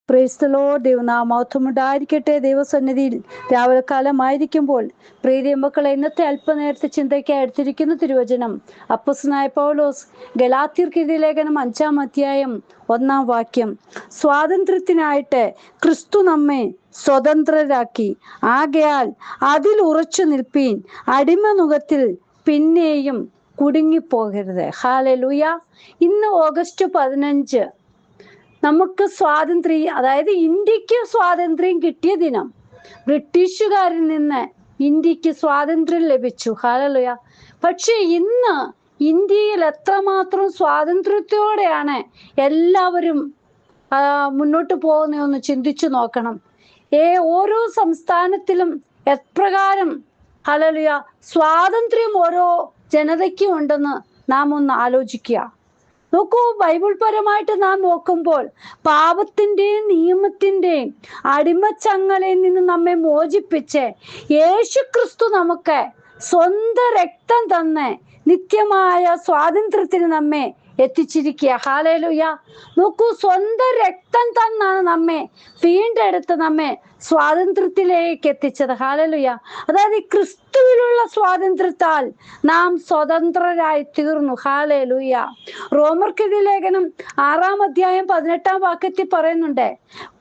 Praise the Lord. ദൈവനാമം ഉണ്ടായിരിക്കട്ടെ. ദൈവസന്നിധിയിൽ രാവിലെ കാലമായിരിക്കുമ്പോൾ പ്രിയ മക്കളെ, ഇന്നത്തെ അല്പനേരത്തെ ചിന്തയ്ക്കായി എടുത്തിരിക്കുന്ന തിരുവചനം അപ്പോസ്തലനായ പൗലോസ് ഗലാത്യർക്ക് എഴുതിയ ലേഖനം 5-ാം അധ്യായം 1-ാം വാക്യം. സ്വാതന്ത്ര്യത്തിനായിട്ട് ക്രിസ്തു നമ്മെ സ്വതന്ത്രരാക്കി, ആകയാൽ അതിൽ ഉറച്ചു നിൽപ്പീൻ, അടിമനുഖത്തിൽ പിന്നെയും കുടുങ്ങിപ്പോകരുത്. ഹല്ലേലൂയ. ഇന്ന് ഓഗസ്റ്റ് 15 നമുക്ക് സ്വാതന്ത്ര്യം, അതായത് ഇന്ത്യക്ക് സ്വാതന്ത്ര്യം കിട്ടിയ ദിനം. ബ്രിട്ടീഷുകാരിൽ നിന്ന് ഇന്ത്യക്ക് സ്വാതന്ത്ര്യം ലഭിച്ചു. ഹല്ലേലൂയ. പക്ഷെ ഇന്ന് ഇന്ത്യയിൽ എത്രമാത്രം സ്വാതന്ത്ര്യത്തോടെയാണ് എല്ലാവരും മുന്നോട്ട് പോകുന്നതെന്ന് ചിന്തിച്ചു നോക്കണം. ഓരോ സംസ്ഥാനത്തിലും എപ്രകാരം ഹല്ലേലൂയ സ്വാതന്ത്ര്യം ഓരോ ജനതയ്ക്കും ഉണ്ടെന്ന് നാം ഒന്ന് ആലോചിക്കുക. നോക്കൂ, ബൈബിൾ പരമായിട്ട് നാം നോക്കുമ്പോൾ പാപത്തിന്റെയും നിയമത്തിന്റെയും അടിമച്ചങ്ങലയിൽ നിന്ന് നമ്മെ മോചിപ്പിച്ച് യേശു ക്രിസ്തു നമുക്ക് സ്വന്തം രക്തം തന്ന് നിത്യമായ സ്വാതന്ത്ര്യത്തിന് നമ്മെ എത്തിച്ചിരിക്കുക. ഹല്ലേലൂയ. നോക്കൂ, സ്വന്തം രക്തം തന്നാണ് നമ്മെ വീണ്ടെടുത്ത് നമ്മെ സ്വാതന്ത്ര്യത്തിലേക്ക് എത്തിച്ചത്. ഹല്ലേലൂയ. അതായത് ക്രിസ്തുവിലുള്ള സ്വാതന്ത്ര്യത്താൽ നാം സ്വതന്ത്രരായി തീർന്നു. ഹല്ലേലൂയ. റോമർക്കെഴുതിയ ലേഖനം 6-ാം അധ്യായം 18-ാം വാക്യത്തിൽ പറയുന്നുണ്ട്,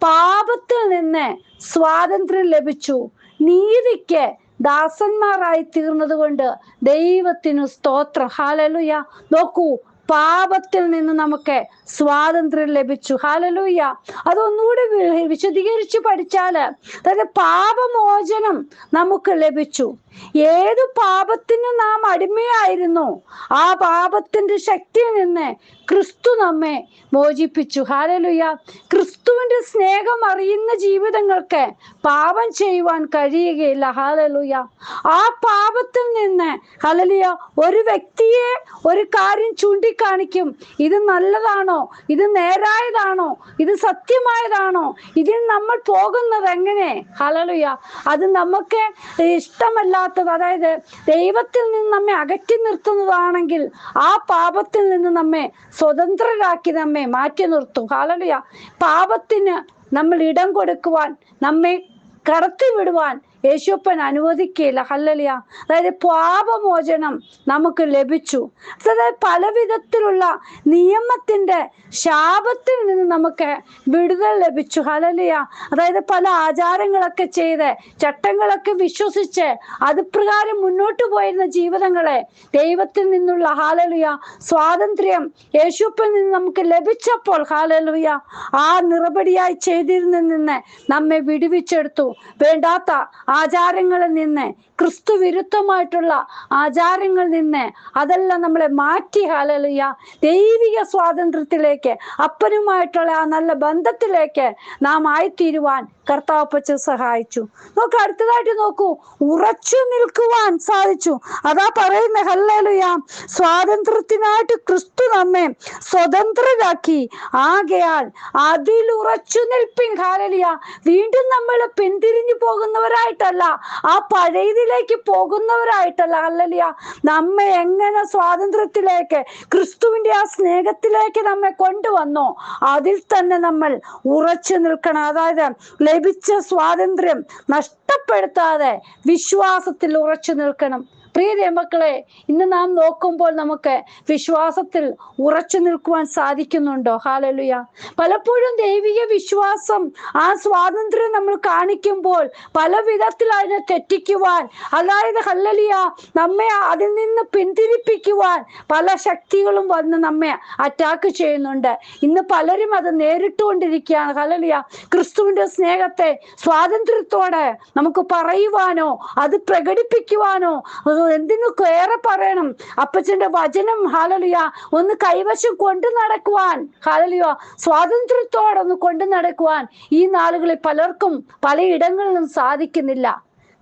പാപത്തിൽ നിന്ന് സ്വാതന്ത്ര്യം ലഭിച്ചു, നീതിക്ക് ദാസന്മാരായി തീർന്നത് കൊണ്ട് ദൈവത്തിനു സ്തോത്രം. ഹല്ലേലൂയ. നോക്കൂ, പാപത്തിൽ നിന്ന് നമുക്ക് സ്വാതന്ത്ര്യം ലഭിച്ചു. ഹല്ലേലൂയ. അതൊന്നുകൂടി വിശദീകരിച്ച് പഠിച്ചാല്, അതായത് പാപമോചനം നമുക്ക് ലഭിച്ചു. ഏത് പാപത്തിന് നാം അടിമയായിരുന്നു, ആ പാപത്തിന്റെ ശക്തിയിൽ നിന്ന് ക്രിസ്തു നമ്മെ മോചിപ്പിച്ചു. ഹല്ലേലൂയ. ക്രിസ്തുവിന്റെ സ്നേഹം അറിയുന്ന ജീവിതങ്ങൾക്ക് പാപം ചെയ്യുവാൻ കഴിയുകയില്ല. ഹല്ലേലൂയ. ആ പാപത്തിൽ നിന്ന് ഹല്ലേലൂയ ഒരു വ്യക്തിയെ ഒരു കാര്യം ചൂണ്ടിക്കാണിക്കും. ഇത് നല്ലതാണോ, ഇത് നേരായതാണോ, ഇത് സത്യമായതാണോ, ഇതിൽ നമ്മൾ പോകുന്നത് എങ്ങനെ? ഹല്ലേലൂയ. അത് നമുക്ക് ഇഷ്ടമല്ലാത്തത്, അതായത് ദൈവത്തിൽ നിന്ന് നമ്മെ അകറ്റി നിർത്തുന്നതാണെങ്കിൽ ആ പാപത്തിൽ നിന്ന് നമ്മെ സ്വതന്ത്രരാക്കി നമ്മെ മാറ്റി നിർത്തും. ഹല്ലേലൂയ. പാപത്തിന് നമ്മൾ ഇടം കൊടുക്കുവാൻ, നമ്മെ കടത്തിവിടുവാൻ യേശുപ്പൻ അനുവദിക്കുകയില്ല. ഹല്ലേലൂയ. അതായത് പാപമോചനം നമുക്ക് ലഭിച്ചു. അതായത് പല വിധത്തിലുള്ള നിയമത്തിന്റെ ശാപത്തിൽ നിന്ന് നമുക്ക് വിടുതൽ ലഭിച്ചു. ഹല്ലേലൂയ. അതായത് പല ആചാരങ്ങളൊക്കെ ചെയ്ത് ചട്ടങ്ങളൊക്കെ വിശ്വസിച്ച് അത് പ്രകാരം മുന്നോട്ട് പോയിരുന്ന ജീവിതങ്ങളെ ദൈവത്തിൽ നിന്നുള്ള ഹല്ലേലൂയ സ്വാതന്ത്ര്യം യേശുപ്പിൽ നിന്ന് നമുക്ക് ലഭിച്ചപ്പോൾ ഹല്ലേലൂയ ആ നിറപടിയായി ചെയ്തിരുന്നതിൽ നിന്ന് നമ്മെ വിടുവിച്ചെടുത്തു. വേണ്ടാത്ത ആചാരങ്ങളിൽ നിന്ന്, ക്രിസ്തു വിരുദ്ധമായിട്ടുള്ള ആചാരങ്ങളിൽ നിന്ന് അതെല്ലാം നമ്മളെ മാറ്റി ഹല്ലേലൂയ ദൈവിക സ്വാതന്ത്ര്യത്തിലേക്ക്, അപ്പനുമായിട്ടുള്ള ആ നല്ല ബന്ധത്തിലേക്ക് നാം ആയിത്തീരുവാൻ കർത്താവ് സഹായിച്ചു. നോക്കൂ, അടുത്തതായിട്ട് നോക്കൂ, ഉറച്ചു നിൽക്കുവാൻ സാധിച്ചു. അതാ പറയുന്ന ഹല്ലേലൂയ, സ്വാതന്ത്ര്യത്തിനായിട്ട് ക്രിസ്തു നമ്മെ സ്വതന്ത്രരാക്കി, ആകയാൽ അതിൽ ഉറച്ചു നിൽപ്പിൻ. ഹല്ലേലൂയ. വീണ്ടും നമ്മൾ പിന്തിരിഞ്ഞു പോകുന്നവരായിട്ടല്ല, ആ പഴയതിലേക്ക് പോകുന്നവരായിട്ടല്ല. ഹല്ലേലൂയ. നമ്മെ എങ്ങനെ സ്വാതന്ത്ര്യത്തിലേക്ക്, ക്രിസ്തുവിന്റെ ആ സ്നേഹത്തിലേക്ക് നമ്മെ കൊണ്ടുവന്നോ അതിൽ തന്നെ നമ്മൾ ഉറച്ചു നിൽക്കണം. അതായത് ലഭിച്ച സ്വാതന്ത്ര്യം നഷ്ടപ്പെടുത്താതെ വിശ്വാസത്തിൽ ഉറച്ചു നിൽക്കണം. പ്രിയ മക്കളെ, ഇന്ന് നാം നോക്കുമ്പോൾ നമുക്ക് വിശ്വാസത്തിൽ ഉറച്ചു നിൽക്കുവാൻ സാധിക്കുന്നുണ്ടോ? ഹല്ലേലൂയ. പലപ്പോഴും ദൈവിക വിശ്വാസം, ആ സ്വാതന്ത്ര്യം നമ്മൾ കാണിക്കുമ്പോൾ പല വിധത്തിൽ അതിനെ തെറ്റിക്കുവാൻ, അതായത് ഹല്ലേലൂയ നമ്മെ അതിൽ നിന്ന് പിന്തിരിപ്പിക്കുവാൻ പല ശക്തികളും വന്ന് നമ്മെ അറ്റാക്ക് ചെയ്യുന്നുണ്ട്. ഇന്ന് പലരും അത് നേരിട്ടുകൊണ്ടിരിക്കുകയാണ്. ഹല്ലേലൂയ. ക്രിസ്തുവിന്റെ സ്നേഹത്തെ സ്വാതന്ത്ര്യത്തോടെ നമുക്ക് പറയുവാനോ അത് പ്രകടിപ്പിക്കുവാനോ, എന്തിനു ഏറെ പറയണം, അപ്പച്ചന്റെ വചനം ഹല്ലേലൂയ ഒന്ന് കൈവശം കൊണ്ടു നടക്കുവാൻ, ഹല്ലേലൂയ സ്വാതന്ത്ര്യത്തോടെ ഒന്ന് കൊണ്ടു നടക്കുവാൻ ഈ നാളുകളിൽ പലർക്കും പലയിടങ്ങളിലും സാധിക്കുന്നില്ല.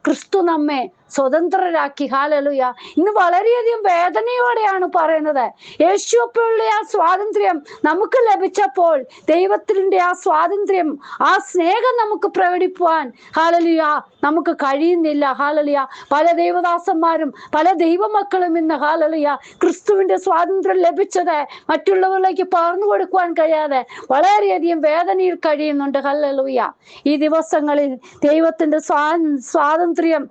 ക്രിസ്തു നമ്മെ സ്വതന്ത്രരാക്കി. ഹല്ലേലൂയ. ഇന്ന് വളരെയധികം വേദനയോടെയാണ് പറയുന്നത്. യേശുവിലുള്ള ആ സ്വാതന്ത്ര്യം നമുക്ക് ലഭിച്ചപ്പോൾ ദൈവത്തിന്റെ ആ സ്വാതന്ത്ര്യം, ആ സ്നേഹം നമുക്ക് പ്രകടിപ്പാൻ ഹല്ലേലൂയ നമുക്ക് കഴിയുന്നില്ല. ഹല്ലേലൂയ. പല ദൈവദാസന്മാരും പല ദൈവമക്കളും ഇന്ന് ഹല്ലേലൂയ ക്രിസ്തുവിന്റെ സ്വാതന്ത്ര്യം ലഭിച്ചത് മറ്റുള്ളവരിലേക്ക് പകർന്നു കൊടുക്കുവാൻ കഴിയാതെ വളരെയധികം വേദനയിൽ കഴിയുന്നുണ്ട്. ഹല്ലേലൂയ. ഈ ദിവസങ്ങളിൽ ദൈവത്തിന്റെ സ്വാതന്ത്ര്യം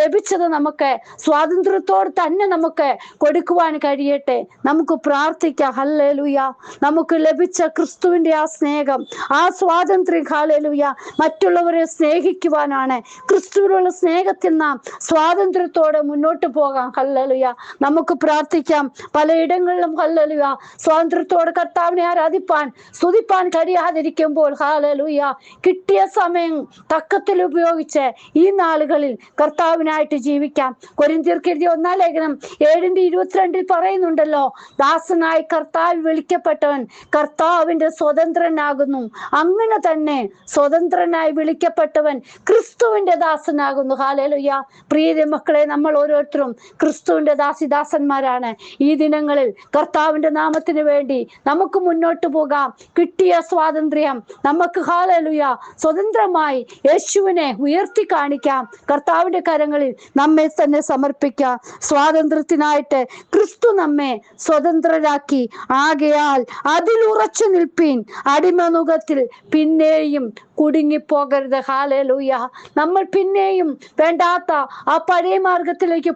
ലഭിച്ചത് നമുക്ക് സ്വാതന്ത്ര്യത്തോട് തന്നെ നമുക്ക് കൊടുക്കുവാൻ കഴിയട്ടെ. നമുക്ക് പ്രാർത്ഥിക്കാം. ഹല്ലേലൂയ. നമുക്ക് ലഭിച്ച ക്രിസ്തുവിന്റെ ആ സ്നേഹം, ആ സ്വാതന്ത്ര്യം ഹല്ലേലൂയ മറ്റുള്ളവരെ സ്നേഹിക്കുവാനാണ്. ക്രിസ്തുവിനുള്ള സ്നേഹത്തിൽ നാം സ്വാതന്ത്ര്യത്തോടെ മുന്നോട്ട് പോകാം. ഹല്ലേലൂയ. നമുക്ക് പ്രാർത്ഥിക്കാം. പലയിടങ്ങളിലും ഹല്ലേലൂയ സ്വാതന്ത്ര്യത്തോടെ കർത്താവിനെ ആരാധിപ്പാൻ സ്തുതിപ്പാൻ കഴിയാതിരിക്കുമ്പോൾ ഹല്ലേലൂയ കിട്ടിയ സമയം തക്കത്തിൽ ഉപയോഗിച്ച് ഈ നാളുകളിൽ കർത്താവിനായിട്ട് ജീവിക്കാം. കൊരിന്ത്യർക്ക് എഴുതിയ 1-ാം ലേഖനം 7:22 പറയുന്നുണ്ടല്ലോ, ദാസനായി കർത്താവ് വിളിക്കപ്പെട്ടവൻ കർത്താവിന്റെ സ്വതന്ത്രനാകുന്നു. അങ്ങനെ തന്നെ സ്വതന്ത്രനായി വിളിക്കപ്പെട്ടവൻ ക്രിസ്തുവിന്റെ ദാസനാകുന്നു. ഹല്ലേലൂയ. പ്രിയ മക്കളെ, നമ്മൾ ഓരോരുത്തരും ക്രിസ്തുവിന്റെ ദാസന്മാരാണ്. ഈ ദിനങ്ങളിൽ കർത്താവിന്റെ നാമത്തിന് വേണ്ടി നമുക്ക് മുന്നോട്ട് പോകാം. കിട്ടിയ സ്വാതന്ത്ര്യം നമുക്ക് ഹല്ലേലൂയ സ്വതന്ത്രമായി യേശുവിനെ ഉയർത്തി കാണിക്കാം. കർത്താവിന്റെ കരങ്ങളിൽ നമ്മെ തന്നെ സമർപ്പിക്കാം. സ്വാതന്ത്ര്യത്തിനായിട്ട് ക്രിസ്തു നമ്മെ സ്വതന്ത്രരാക്കി. ആകയാൽ അതിൽ ഉറച്ചു നിൽപ്പീൻ, അടിമനുഖത്തിൽ പിന്നെയും കുടുങ്ങിപ്പോകരുത്. ഹല്ലേലൂയ. നമ്മൾ പിന്നെയും വേണ്ടാത്ത ആ പഴയ മാർഗത്തിലേക്ക്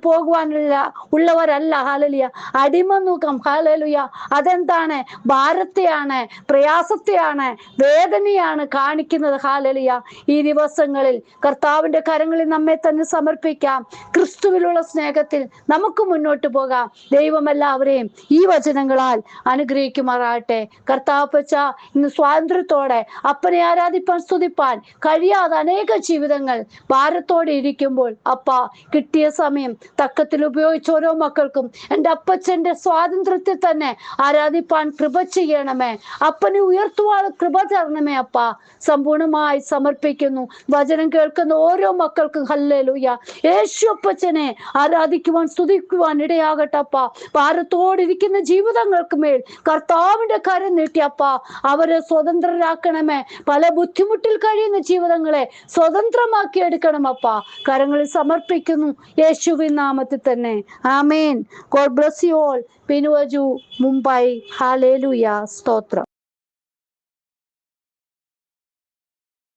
ഉള്ളവരല്ല. ഹല്ലേലൂയ. അടിമനുഖം ഹല്ലേലൂയ അതെന്താണ്? ഭാരത്തെയാണ്, പ്രയാസത്തെയാണ്, വേദനയാണ് കാണിക്കുന്നത്. ഹല്ലേലൂയ. ഈ ദിവസങ്ങളിൽ കർത്താവിന്റെ കരങ്ങളിൽ നമ്മെ തന്നെ സമർപ്പിക്കാം. ക്രിസ്തുവിലുള്ള സ്നേഹത്തിൽ നമുക്ക് മുന്നോട്ട് പോകാം. ദൈവം എല്ലാവരെയും ഈ വചനങ്ങളാൽ അനുഗ്രഹിക്കുമാറാകട്ടെ. കർത്താവപ്പച്ച ഇന്ന് സ്വാതന്ത്ര്യത്തോടെ അപ്പനെ ആരാധിപ്പാൻ സ്തുതിപ്പാൻ കഴിയാതെ അനേക ജീവിതങ്ങൾ ഭാരത്തോടെ ഇരിക്കുമ്പോൾ അപ്പ കിട്ടിയ സമയം തക്കത്തിൽ ഉപയോഗിച്ച ഓരോ മക്കൾക്കും എൻ്റെ അപ്പച്ചന്റെ സ്വാതന്ത്ര്യത്തിൽ തന്നെ ആരാധിപ്പാൻ കൃപ ചെയ്യണമേ. അപ്പനെ ഉയർത്തുവാൻ കൃപ തരണമേ. അപ്പ സമ്പൂർണമായി സമർപ്പിക്കുന്നു. വചനം കേൾക്കുന്ന ഓരോ മക്കൾക്കും ഹല്ലേലൂയ യേശു അപ്പച്ചനെ ആരാധിക്കുവാൻ സ്തുതിക്കുവാൻ ഇടയാകട്ടെ. അപ്പ ഭാരത്തോടിരിക്കുന്ന ജീവിതങ്ങൾക്ക് മേൽ കർത്താവിന്റെ കരം നീട്ടി അപ്പ അവരെ സ്വതന്ത്രരാക്കണമേ. പല ബുദ്ധിമുട്ടിൽ കഴിയുന്ന ജീവിതങ്ങളെ സ്വതന്ത്രമാക്കി എടുക്കണം അപ്പ. കരങ്ങളിൽ സമർപ്പിക്കുന്നു യേശുവിൻ നാമത്തിൽ തന്നെ. ആമേൻ. God bless you all. പിനുവജു, മുംബൈ. ഹല്ലേലൂയ. സ്തോത്രം.